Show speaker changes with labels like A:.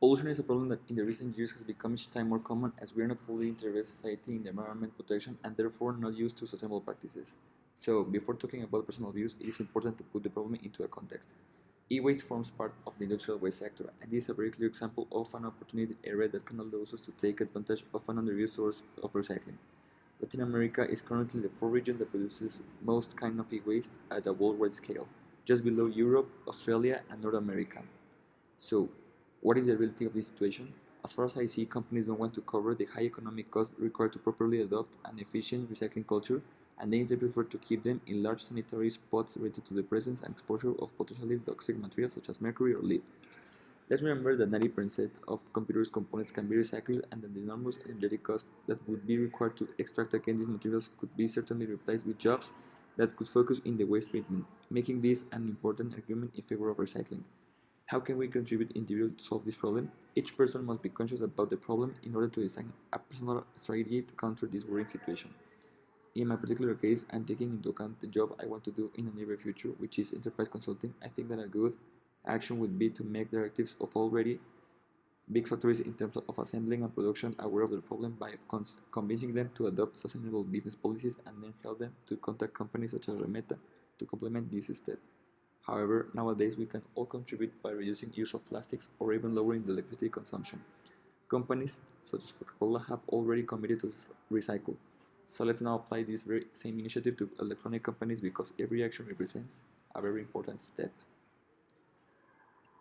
A: Pollution is a problem that in the recent years has become each time more common as we are not fully integrated society in the environment protection and therefore not used to sustainable practices. So, before talking about personal views, it is important to put the problem into a context. E-waste forms part of the industrial waste sector, and this is a very clear example of an opportunity area that can allow us to take advantage of an underused source of recycling. Latin America is currently the fourth region that produces most kind of e-waste at a worldwide scale, just below Europe, Australia, and North America. So, what is the reality of this situation? As far as I see, companies don't want to cover the high economic costs required to properly adopt an efficient recycling culture, and they prefer to keep them in large sanitary spots related to the presence and exposure of potentially toxic materials such as mercury or lead. Let's remember that 90% of computers' components can be recycled and that the enormous energetic cost that would be required to extract again these materials could be certainly replaced with jobs that could focus in the waste treatment, making this an important argument in favor of recycling. How can we contribute individually to solve this problem? Each person must be conscious about the problem in order to design a personal strategy to counter this worrying situation. In my particular case, and taking into account the job I want to do in the near future, which is enterprise consulting, I think that a good action would be to make directives of already big factories in terms of assembling and production aware of the problem by convincing them to adopt sustainable business policies and then help them to contact companies such as Remeta to complement this step. However, nowadays we can all contribute by reducing use of plastics or even lowering the electricity consumption. Companies such as Coca-Cola have already committed to recycle. So let's now apply this very same initiative to electronic companies because every action represents a very important step.